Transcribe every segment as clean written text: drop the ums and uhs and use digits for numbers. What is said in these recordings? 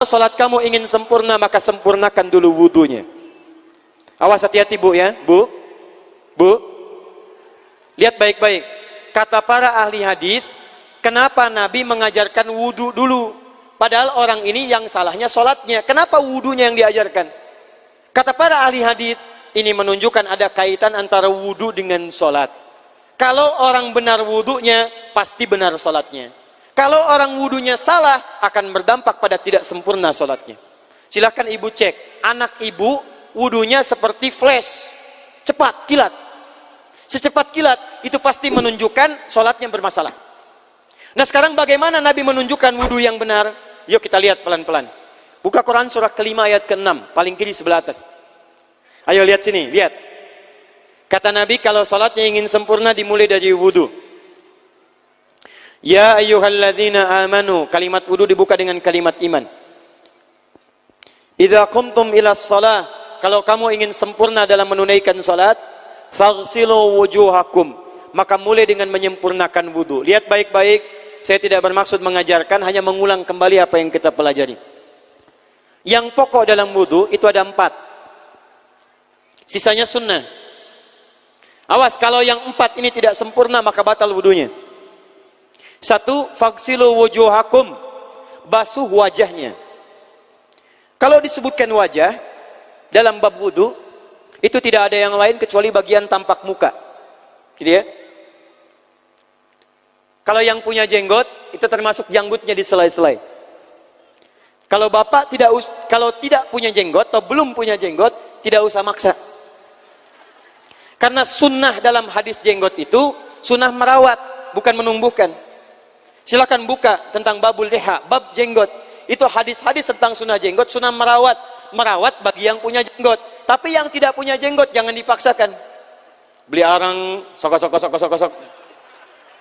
Salat kamu ingin sempurna, maka sempurnakan dulu wudunya. Awas, hati-hati bu ya, bu. Lihat baik-baik. Kata para ahli hadis, kenapa Nabi mengajarkan wudu dulu? Padahal orang ini yang salahnya salatnya. Kenapa wudunya yang diajarkan? Kata para ahli hadis, ini menunjukkan ada kaitan antara wudu dengan salat. Kalau orang benar wudunya, pasti benar salatnya. Kalau orang wudunya salah, akan berdampak pada tidak sempurna salatnya. Silahkan ibu cek, anak ibu wudunya seperti flash, cepat, kilat. Secepat kilat, itu pasti menunjukkan salatnya bermasalah. Nah sekarang bagaimana Nabi menunjukkan wudu yang benar? Yuk kita lihat pelan-pelan. Buka Quran surah kelima ayat ke-6, paling kiri sebelah atas. Ayo lihat sini, lihat. Kata Nabi, kalau salatnya ingin sempurna dimulai dari wudu. Ya ayyuhalladzina amanu, kalimat wudu dibuka dengan kalimat iman. Idza qumtum ila shalah, kalau kamu ingin sempurna dalam menunaikan salat, faghsilu wujuhakum, maka mulai dengan menyempurnakan wudu. Lihat baik-baik, saya tidak bermaksud mengajarkan, hanya mengulang kembali apa yang kita pelajari. Yang pokok dalam wudu itu ada 4. Sisanya sunnah. Awas, kalau yang 4 ini tidak sempurna, maka batal wudunya. 1, faghsilu wujuhakum, basuh wajahnya. Kalau disebutkan wajah dalam bab wudu, itu tidak ada yang lain kecuali bagian tampak muka. Gitu ya. Kalau yang punya jenggot, itu termasuk janggutnya di selai-selai. Kalau bapak kalau tidak punya jenggot atau belum punya jenggot, tidak usah maksa. Karena sunnah dalam hadis jenggot itu sunnah merawat, bukan menumbuhkan. Silakan buka tentang babul liha, bab jenggot. Itu hadis-hadis tentang sunnah jenggot, sunnah merawat bagi yang punya jenggot. Tapi yang tidak punya jenggot jangan dipaksakan. Beli arang, sok.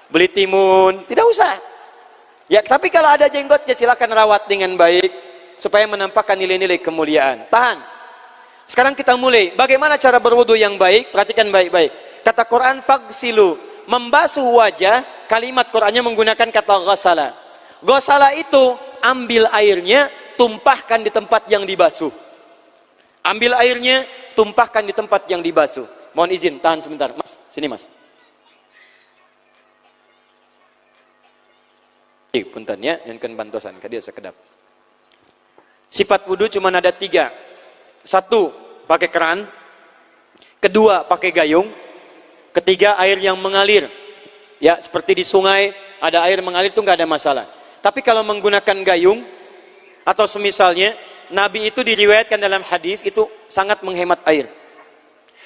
Beli timun, tidak usah. Ya, tapi kalau ada jenggotnya silakan rawat dengan baik supaya menampakkan nilai-nilai kemuliaan. Tahan. Sekarang kita mulai. Bagaimana cara berwudu yang baik? Perhatikan baik-baik. Kata Quran faghsilu, membasuh wajah, kalimat Qurannya menggunakan kata ghasala. Ghasala itu ambil airnya, tumpahkan di tempat yang dibasuh. Ambil airnya, tumpahkan di tempat yang dibasuh. Mohon izin, tahan sebentar. Mas, sini mas. Punten ya, yang kan bantosan, kadia sekedap. Sifat wudu cuma ada 3. 1, pakai keran. 2, pakai gayung. 3, air yang mengalir. Ya, seperti di sungai ada air mengalir itu nggak ada masalah. Tapi kalau menggunakan gayung atau semisalnya, Nabi itu diriwayatkan dalam hadis itu sangat menghemat air.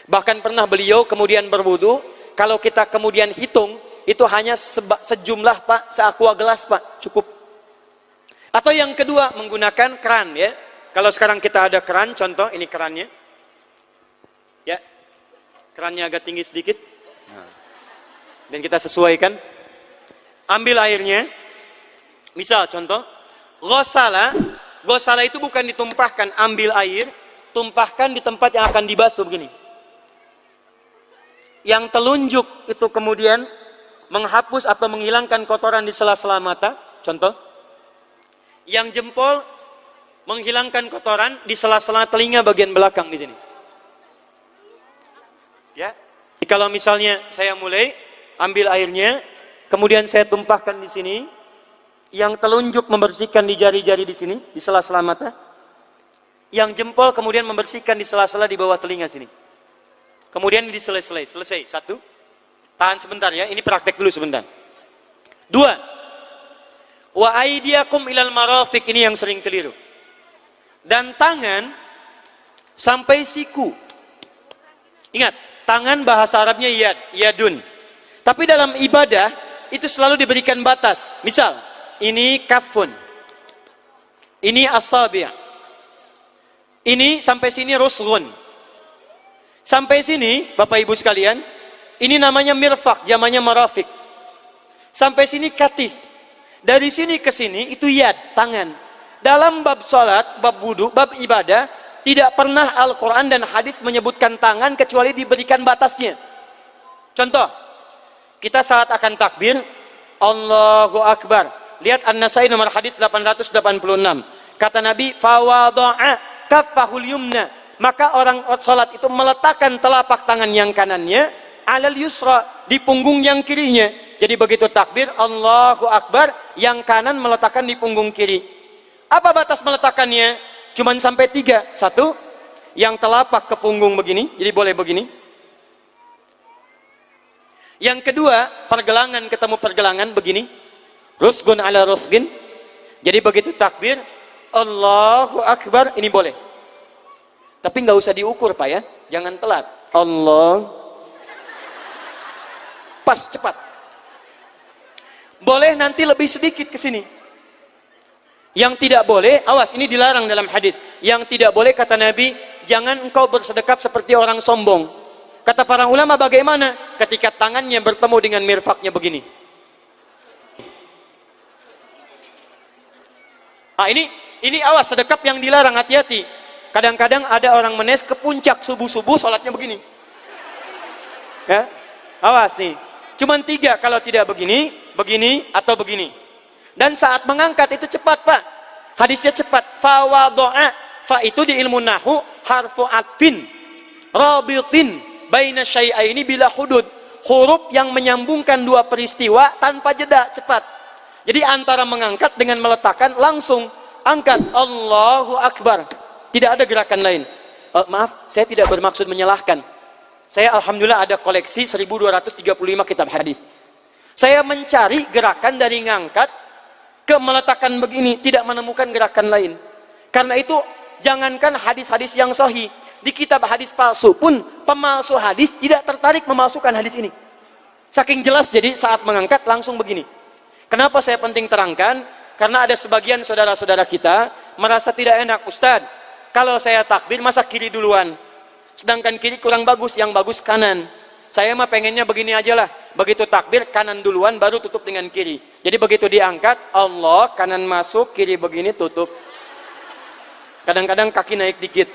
Bahkan pernah beliau kemudian berwudu, kalau kita kemudian hitung itu hanya sejumlah pak, seaqua gelas pak, cukup. Atau yang kedua menggunakan keran ya. Kalau sekarang kita ada keran, contoh ini kerannya. Ya, kerannya agak tinggi sedikit. Nah. Dan kita sesuaikan. Ambil airnya. Misal contoh, ghasala. Ghasala itu bukan ditumpahkan, ambil air, tumpahkan di tempat yang akan dibasuh begini. Yang telunjuk itu kemudian menghapus atau menghilangkan kotoran di sela-sela mata, contoh. Yang jempol menghilangkan kotoran di sela-sela telinga bagian belakang di sini. Ya. Jadi kalau misalnya saya mulai ambil airnya, kemudian saya tumpahkan di sini, yang telunjuk membersihkan di jari-jari di sini, di sela-sela mata. Yang jempol kemudian membersihkan di sela-sela di bawah telinga sini. Kemudian di selesai. 1. Tahan sebentar ya, ini praktek dulu sebentar. 2. Wa aidiakum ilal marafiq, ini yang sering keliru. Dan tangan sampai siku. Ingat, tangan bahasa Arabnya yad, yadun. Tapi dalam ibadah itu selalu diberikan batas. Misal, ini kafun. Ini asabi'. Ini sampai sini rusghun. Sampai sini, Bapak Ibu sekalian, ini namanya mirfaq, jamannya marafiq. Sampai sini katif. Dari sini ke sini itu yad, tangan. Dalam bab salat, bab wudu, bab ibadah, tidak pernah Al-Quran dan hadis menyebutkan tangan kecuali diberikan batasnya. Contoh, kita saat akan takbir, Allahu Akbar. Lihat An-Nasai nomor hadis 886. Kata Nabi, fawadha'a kaffahul yumna. Maka orang salat itu meletakkan telapak tangan yang kanannya alal yusra, di punggung yang kirinya. Jadi begitu takbir Allahu Akbar, yang kanan meletakkan di punggung kiri. Apa batas meletakkannya? Cuman sampai 3. 1, yang telapak ke punggung begini, jadi boleh begini. Yang kedua, pergelangan ketemu pergelangan begini. Rusgun ala rusgin. Jadi begitu takbir Allahu Akbar, ini boleh. Tapi nggak usah diukur Pak ya, jangan telat. Allah, pas, cepat. Boleh nanti lebih sedikit ke sini. Yang tidak boleh, awas, ini dilarang dalam hadis. Yang tidak boleh kata Nabi, jangan engkau bersedekap seperti orang sombong. Kata para ulama bagaimana? Ketika tangannya bertemu dengan mirfaknya begini. Ah, ini awas, sedekap yang dilarang, hati-hati. Kadang-kadang ada orang menes ke puncak subuh-subuh sholatnya begini. Ya, awas nih. Cuman 3, kalau tidak begini, begini, atau begini. Dan saat mengangkat itu cepat Pak. Hadisnya cepat. Fawadha'a. Fa itu di ilmu nahu harfu atfin rabitin baina syai'aini bila hudud. Huruf yang menyambungkan 2 peristiwa tanpa jeda, cepat. Jadi antara mengangkat dengan meletakkan langsung angkat Allahu Akbar. Tidak ada gerakan lain. Maaf, saya tidak bermaksud menyalahkan. Saya alhamdulillah ada koleksi 1235 kitab hadis. Saya mencari gerakan dari ngangkat ke meletakkan begini, tidak menemukan gerakan lain. Karena itu jangankan hadis-hadis yang sahih, di kitab hadis palsu pun pemalsu hadis tidak tertarik memasukkan hadis ini. Saking jelas, jadi saat mengangkat langsung begini. Kenapa saya penting terangkan? Karena ada sebagian saudara-saudara kita merasa tidak enak, Ustadz, kalau saya takbir masa kiri duluan, sedangkan kiri kurang bagus, yang bagus kanan. Saya mah pengennya begini aja lah, begitu takbir kanan duluan baru tutup dengan kiri. Jadi begitu diangkat Allah, kanan masuk, kiri begini tutup. Kadang-kadang kaki naik dikit.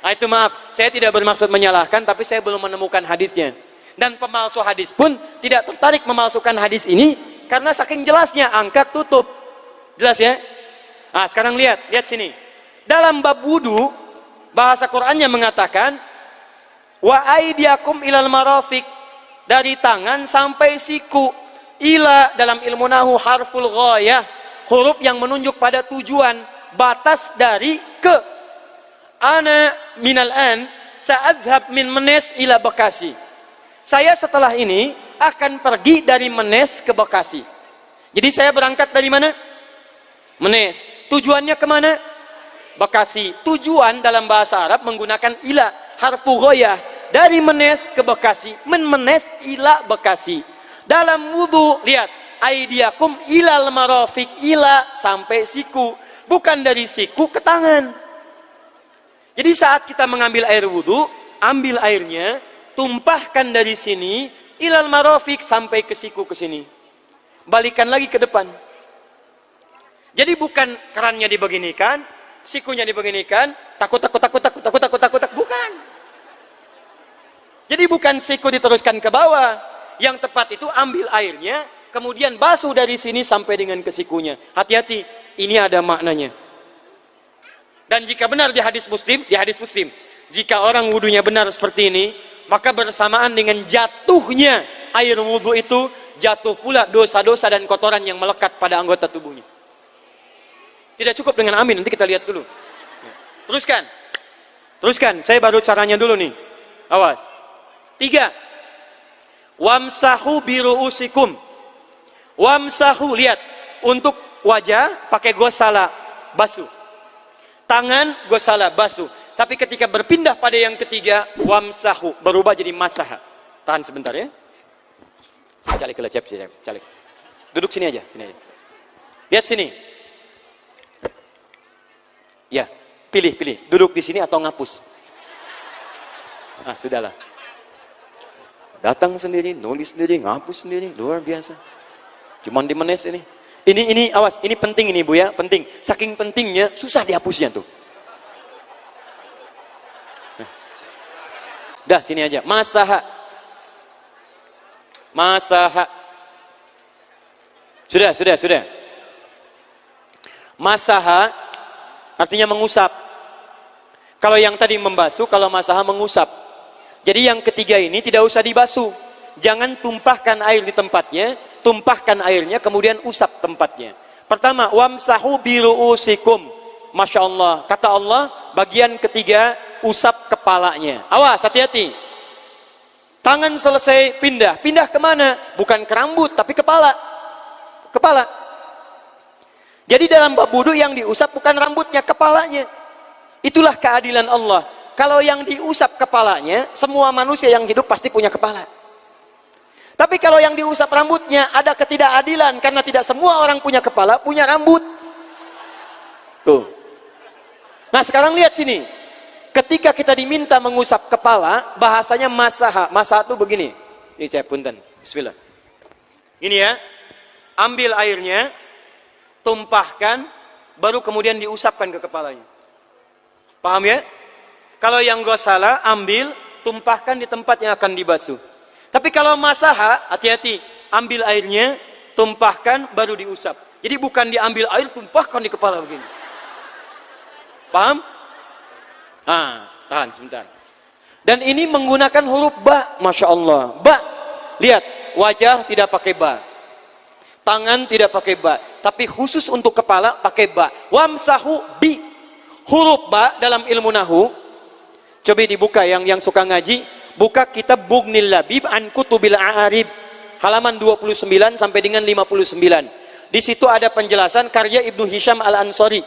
Nah, itu maaf, saya tidak bermaksud menyalahkan, tapi saya belum menemukan hadisnya. Dan pemalsu hadis pun tidak tertarik memalsukan hadis ini karena saking jelasnya, angkat tutup. Jelas ya? Nah, sekarang lihat sini. Dalam bab wudu, bahasa Qur'annya mengatakan wa aidiakum ilal marafiq, dari tangan sampai siku. Ila dalam ilmu nahu harful ghayah, huruf yang menunjuk pada tujuan, batas dari ke. Ana minal an sa'adhab min Menes ila Bekasi. Saya setelah ini akan pergi dari Menes ke Bekasi. Jadi saya berangkat dari mana? Menes. Tujuannya kemana? Bekasi. Tujuan dalam bahasa Arab menggunakan ila, harfu ghayah, dari Menes ke Bekasi. Menes ila Bekasi. Dalam wudu, lihat, aidiakum ilal marafiq, ila sampai siku, bukan dari siku ke tangan. Jadi saat kita mengambil air wudu, ambil airnya, tumpahkan dari sini ilal marafiq sampai ke siku, ke sini. Balikan lagi ke depan. Jadi bukan kerannya dibeginikan, sikunya dibeginikan, takut, bukan. Jadi bukan siku diteruskan ke bawah. Yang tepat itu ambil airnya, kemudian basuh dari sini sampai dengan ke sikunya. Hati-hati, ini ada maknanya. Dan jika benar di hadis Muslim, jika orang wudunya benar seperti ini, maka bersamaan dengan jatuhnya air wudu itu, jatuh pula dosa-dosa dan kotoran yang melekat pada anggota tubuhnya. Tidak cukup dengan amin, nanti kita lihat dulu. Teruskan, saya baru caranya dulu nih. Awas. 3. Wamsahu biru'usikum. Wamsahu, lihat, untuk wajah pakai gosala, basuh. Tangan gosala, basuh. Tapi ketika berpindah pada yang ketiga, wamsahu, berubah jadi masaha. Tahan sebentar ya. Calik. Duduk sini aja. Lihat sini. Ya, pilih. Duduk di sini atau ngapus. Ah, sudahlah. Datang sendiri, nulis sendiri, ngapus sendiri, luar biasa. Cuman di Menes ini. Ini awas, ini penting ini Bu ya, penting. Saking pentingnya susah dihapusnya tuh. Dah sini aja. Masaha. Sudah. Masaha artinya mengusap. Kalau yang tadi membasuh, kalau masaha mengusap. Jadi yang ketiga ini tidak usah dibasuh. Jangan tumpahkan air di tempatnya, tumpahkan airnya kemudian usap tempatnya. Pertama, wamsahu biru'usikum. Masya Allah, kata Allah, bagian ketiga usap kepalanya. Awas, hati-hati. Tangan selesai pindah. Pindah kemana? Bukan ke rambut, tapi kepala. Kepala. Jadi dalam bab wudu yang diusap bukan rambutnya, kepalanya. Itulah keadilan Allah. Kalau yang diusap kepalanya, semua manusia yang hidup pasti punya kepala. Tapi kalau yang diusap rambutnya, ada ketidakadilan. Karena tidak semua orang punya kepala, punya rambut. Tuh. Nah sekarang lihat sini. Ketika kita diminta mengusap kepala, bahasanya masaha. Masaha itu begini. Ini saya punten. Bismillah. Ini ya. Ambil airnya, tumpahkan, baru kemudian diusapkan ke kepalanya. Paham ya? Kalau yang gosala, ambil, tumpahkan di tempat yang akan dibasuh. Tapi kalau masaha, hati-hati. Ambil airnya, tumpahkan, baru diusap. Jadi bukan diambil air, tumpahkan di kepala begini. Paham? Nah, tahan sebentar. Dan ini menggunakan huruf ba, Masya Allah. Ba, lihat, wajah tidak pakai ba. Tangan tidak pakai ba. Tapi khusus untuk kepala, pakai ba. Wamsahu bi. Huruf ba dalam ilmu nahu, coba dibuka yang suka ngaji, buka kitab Bughnil Labib an Kutubil A'arib, halaman 29 sampai dengan 59. Di situ ada penjelasan karya Ibnu Hisham Al-Ansari.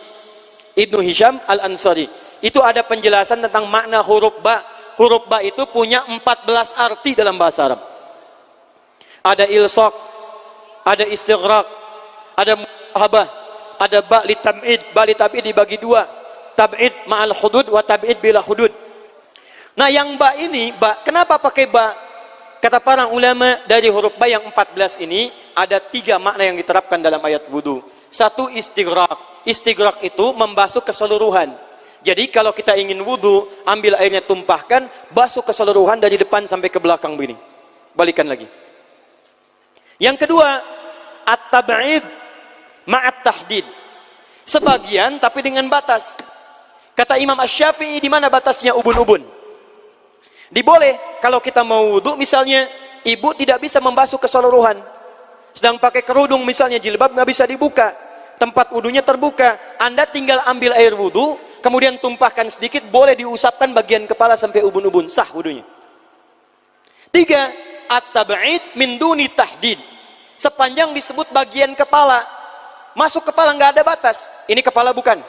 Ibnu Hisham Al-Ansari. Itu ada penjelasan tentang makna huruf ba. Huruf ba itu punya 14 arti dalam bahasa Arab. Ada ilsaq, ada istighraq, ada muhabah, ada ba li tab'id. Ba li tab'id dibagi dua. Tab'id ma'al hudud wa tab'id bila hudud. Nah yang ba ini, ba, kenapa pakai ba? Kata para ulama, dari huruf ba yang 14 ini ada 3 makna yang diterapkan dalam ayat wudu. Satu, istighraq. Istighraq itu membasuh keseluruhan. Jadi kalau kita ingin wudu, ambil airnya, tumpahkan, basuh keseluruhan dari depan sampai ke belakang begini. Balikan lagi. Yang kedua, at-tab'id ma'at tahdid. Sebagian tapi dengan batas. Kata Imam Asy-Syafi'i, di mana batasnya ubun-ubun? Diboleh kalau kita mau wudu, misalnya ibu tidak bisa membasuh keseluruhan, sedang pakai kerudung misalnya, jilbab nggak bisa dibuka, tempat wudunya terbuka, Anda tinggal ambil air wudu, kemudian tumpahkan sedikit, boleh diusapkan bagian kepala sampai ubun-ubun, sah wudunya. 3, at-tab'id min duni tahdid. Sepanjang disebut bagian kepala, masuk kepala nggak ada batas. Ini kepala bukan?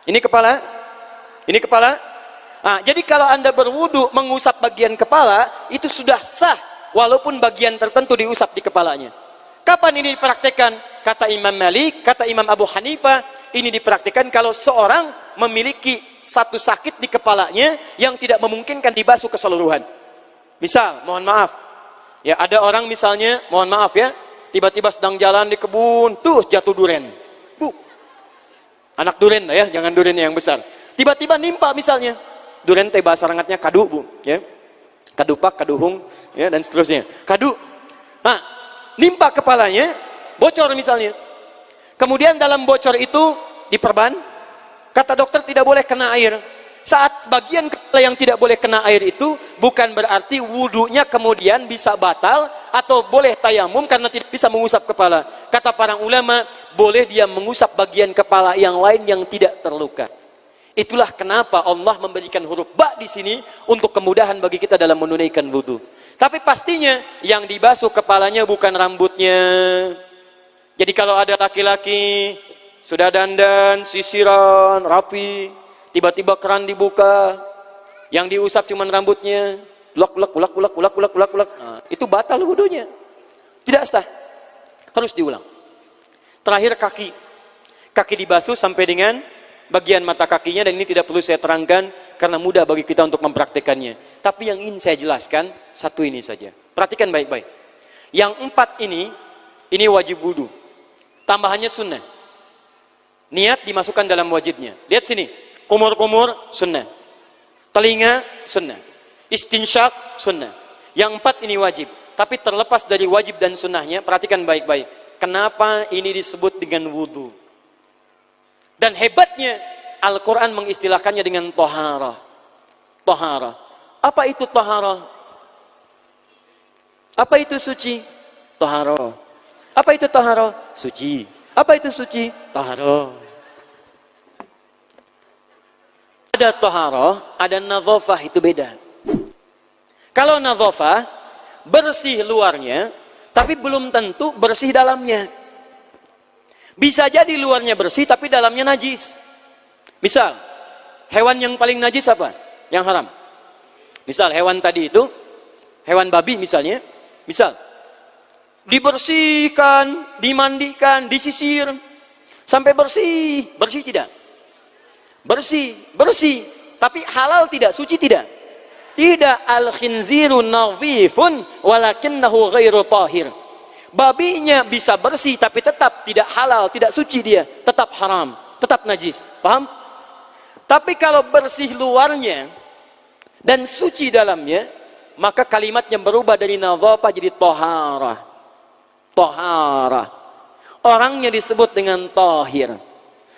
Ini kepala? Ini kepala? Nah, jadi kalau Anda berwudu mengusap bagian kepala, itu sudah sah walaupun bagian tertentu diusap di kepalanya. Kapan ini dipraktekkan? Kata Imam Malik, kata Imam Abu Hanifah, ini dipraktekkan kalau seorang memiliki satu sakit di kepalanya yang tidak memungkinkan dibasuh keseluruhan. Misal, mohon maaf, ya ada orang misalnya, mohon maaf ya, tiba-tiba sedang jalan di kebun, tuh jatuh duren. Anak duren ya, jangan duren yang besar. Tiba-tiba nimpa misalnya. Duren teh bahasa rangatnya kadu, Bu, ya. Kadupak, kaduhung, ya, dan seterusnya. Kadu. Nah, nimpa kepalanya, bocor misalnya. Kemudian dalam bocor itu diperban, kata dokter tidak boleh kena air. Saat bagian kepala yang tidak boleh kena air itu, bukan berarti wudunya kemudian bisa batal atau boleh tayamum karena tidak bisa mengusap kepala. Kata para ulama, boleh dia mengusap bagian kepala yang lain yang tidak terluka. Itulah kenapa Allah memberikan huruf ba di sini untuk kemudahan bagi kita dalam menunaikan wudu. Tapi pastinya yang dibasuh kepalanya bukan rambutnya. Jadi kalau ada laki-laki sudah dandan, sisiran, rapi, tiba-tiba keran dibuka, yang diusap cuma rambutnya, ulak. Nah, itu batal wudunya. Tidak sah. Terus diulang. Terakhir kaki. Kaki dibasuh sampai dengan bagian mata kakinya, dan ini tidak perlu saya terangkan karena mudah bagi kita untuk mempraktekannya. Tapi yang ingin saya jelaskan satu ini saja. Perhatikan baik-baik. Yang 4 ini wajib wudu. Tambahannya sunnah. Niat dimasukkan dalam wajibnya. Lihat sini. Kumur-kumur sunnah. Telinga sunnah. Istinsyak sunnah. Yang 4 ini wajib. Tapi terlepas dari wajib dan sunnahnya, perhatikan baik-baik. Kenapa ini disebut dengan wudu? Dan hebatnya Al-Quran mengistilahkannya dengan toharah. Toharah. Apa itu toharah? Apa itu suci? Toharah. Apa itu toharah? Suci. Apa itu suci? Toharah. Ada toharah, ada nadhafah, itu beda. Kalau nadhafah, bersih luarnya, tapi belum tentu bersih dalamnya. Bisa jadi luarnya bersih, tapi dalamnya najis. Misal, hewan yang paling najis apa? Yang haram. Misal, hewan tadi itu, hewan babi misalnya, misal, dibersihkan, dimandikan, disisir, sampai bersih. Bersih tidak? Bersih, bersih. Tapi halal tidak? Suci tidak? Tidak. Al-khinziru nadhifun walakinnahu ghairu tahir. Babinya bisa bersih tapi tetap tidak halal, tidak suci dia, tetap haram, tetap najis. Paham? Tapi kalau bersih luarnya dan suci dalamnya, maka kalimatnya berubah dari nadhafah jadi taharah. Taharah. Orangnya disebut dengan tahir.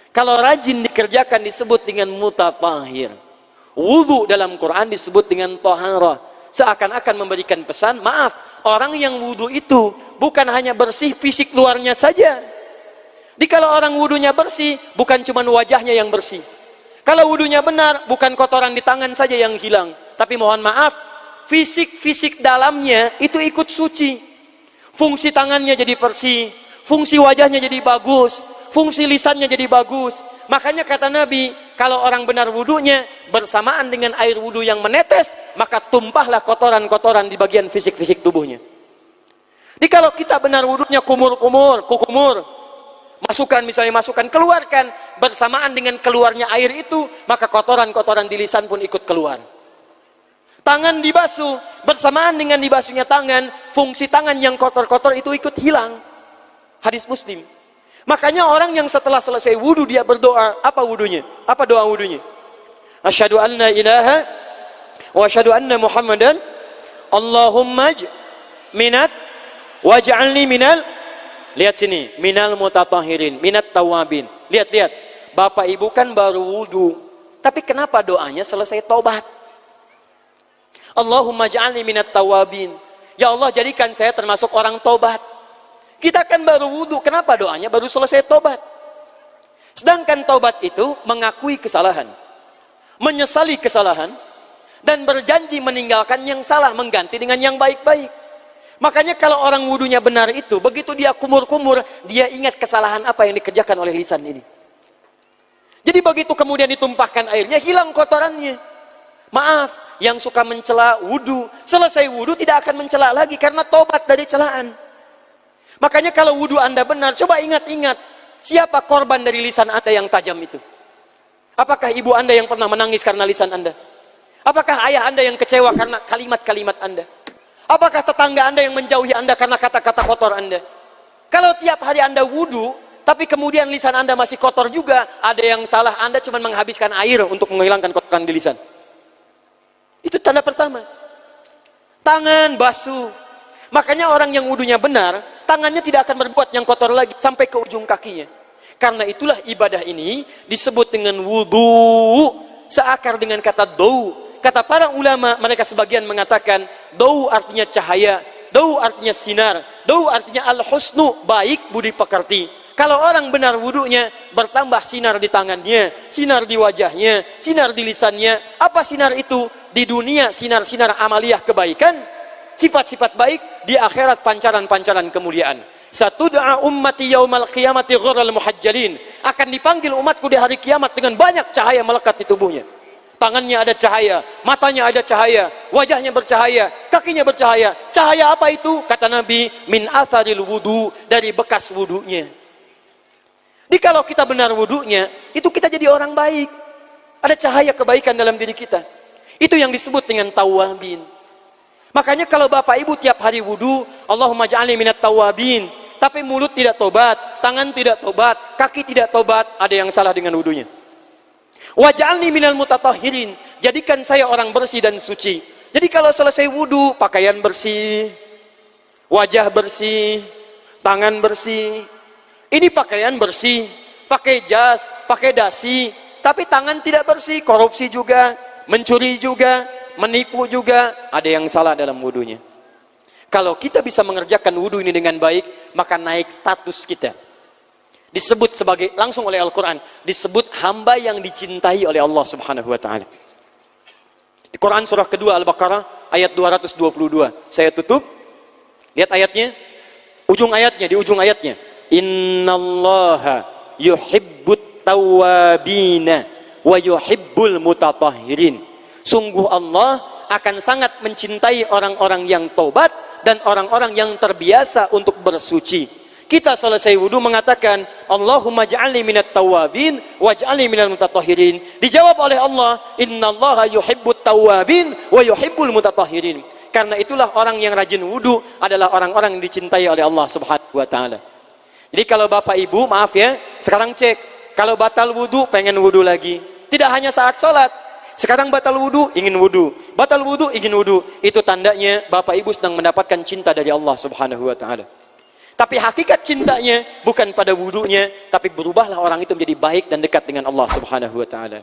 Kalau rajin dikerjakan disebut dengan mutatahhir. Wudu dalam Quran disebut dengan taharah. Seakan-akan memberikan pesan, maaf, orang yang wudu itu bukan hanya bersih fisik luarnya saja. Jadi kalau orang wudunya bersih, bukan cuma wajahnya yang bersih. Kalau wudunya benar, bukan kotoran di tangan saja yang hilang. Tapi mohon maaf, fisik-fisik dalamnya itu ikut suci. Fungsi tangannya jadi bersih, fungsi wajahnya jadi bagus, fungsi lisannya jadi bagus. Makanya kata Nabi, kalau orang benar wudunya bersamaan dengan air wudu yang menetes, maka tumpahlah kotoran-kotoran di bagian fisik-fisik tubuhnya. Jadi kalau kita benar wudunya kumur-kumur, kukumur, masukkan misalnya, masukkan, keluarkan, bersamaan dengan keluarnya air itu, maka kotoran-kotoran di lisan pun ikut keluar. Tangan dibasuh, bersamaan dengan dibasuhnya tangan, fungsi tangan yang kotor-kotor itu ikut hilang. Hadis Muslim. Makanya orang yang setelah selesai wudu dia berdoa, apa wudunya? Apa doa wudunya? Asyhadu anna ilaha wa asyhadu anna Muhammadan Allahumma minat waj'alni minal, lihat sini, minal mutatahhirin, minat tawabin. Lihat. Bapak Ibu kan baru wudu, tapi kenapa doanya selesai tobat? Allahumma ja'alni minat tawabin. Ya Allah, jadikan saya termasuk orang tobat. Kita kan baru wudu, kenapa doanya baru selesai tobat? Sedangkan tobat itu mengakui kesalahan, menyesali kesalahan, dan berjanji meninggalkan yang salah, mengganti dengan yang baik-baik. Makanya kalau orang wudunya benar itu, begitu dia kumur-kumur, dia ingat kesalahan apa yang dikerjakan oleh lisan ini. Jadi begitu kemudian ditumpahkan airnya, hilang kotorannya. Maaf, yang suka mencela wudu, selesai wudu tidak akan mencela lagi karena tobat dari celaan. Makanya kalau wudu Anda benar, coba ingat-ingat, siapa korban dari lisan Anda yang tajam itu? Apakah ibu Anda yang pernah menangis karena lisan Anda? Apakah ayah Anda yang kecewa karena kalimat-kalimat Anda? Apakah tetangga Anda yang menjauhi Anda karena kata-kata kotor Anda? Kalau tiap hari Anda wudu, tapi kemudian lisan Anda masih kotor juga, ada yang salah, Anda cuma menghabiskan air untuk menghilangkan kotoran di lisan. Itu tanda pertama. Tangan basuh. Makanya orang yang wudunya benar, tangannya tidak akan berbuat yang kotor lagi sampai ke ujung kakinya. Karena itulah ibadah ini disebut dengan wudu, seakar dengan kata dau. Kata para ulama, mereka sebagian mengatakan dau artinya cahaya, dau artinya sinar, dau artinya al-husnu, baik budi pekerti. Kalau orang benar wudunya, bertambah sinar di tangannya, sinar di wajahnya, sinar di lisannya. Apa sinar itu? Di dunia sinar-sinar amaliyah kebaikan, sifat-sifat baik, di akhirat pancaran-pancaran kemuliaan. Satud'a ummati yaumal qiyamati ghurral muhajjalin. Akan dipanggil umatku di hari kiamat dengan banyak cahaya melekat di tubuhnya. Tangannya ada cahaya, matanya ada cahaya, wajahnya bercahaya, kakinya bercahaya. Cahaya apa itu? Kata Nabi, min atharil wudu, dari bekas wudunya. Jadi kalau kita benar wudunya, itu kita jadi orang baik. Ada cahaya kebaikan dalam diri kita. Itu yang disebut dengan tawabin. Makanya kalau Bapak Ibu tiap hari wudu, Allahumma ja'alni minat tawabin, tapi mulut tidak tobat, tangan tidak tobat, kaki tidak tobat, ada yang salah dengan wudunya. Waj'alni minal mutatahhirin, jadikan saya orang bersih dan suci. Jadi kalau selesai wudu, pakaian bersih, wajah bersih, tangan bersih. Ini pakaian bersih, pakai jas, pakai dasi, tapi tangan tidak bersih, korupsi juga, mencuri juga, menipu juga, ada yang salah dalam wudunya. Kalau kita bisa mengerjakan wudu ini dengan baik, maka naik status kita. Disebut sebagai, langsung oleh Al-Quran, disebut hamba yang dicintai oleh Allah subhanahu wa ta'ala. Di Quran surah kedua Al-Baqarah ayat 222. Saya tutup. Lihat ayatnya. Di ujung ayatnya. Innallaha yuhibbut tawwabina wa yuhibbul mutatahhirin. Sungguh Allah akan sangat mencintai orang-orang yang taubat dan orang-orang yang terbiasa untuk bersuci. Kita selesai wudu mengatakan, Allahumma ja'alni minat tawabin waj'alni minal mutatahhirin. Dijawab oleh Allah, innallaha yuhibbut tawabin wa yuhibbul mutatahhirin. Karena itulah orang yang rajin wudu adalah orang-orang yang dicintai oleh Allah subhanahu wa ta'ala. Jadi kalau bapak ibu, maaf ya, sekarang cek. Kalau batal wudu, pengen wudu lagi. Tidak hanya saat sholat. Sekarang batal wudu, ingin wudu. Batal wudu, ingin wudu. Itu tandanya bapak ibu sedang mendapatkan cinta dari Allah subhanahu wa ta'ala. Tapi hakikat cintanya bukan pada wudunya, tapi berubahlah orang itu menjadi baik dan dekat dengan Allah subhanahu wa ta'ala.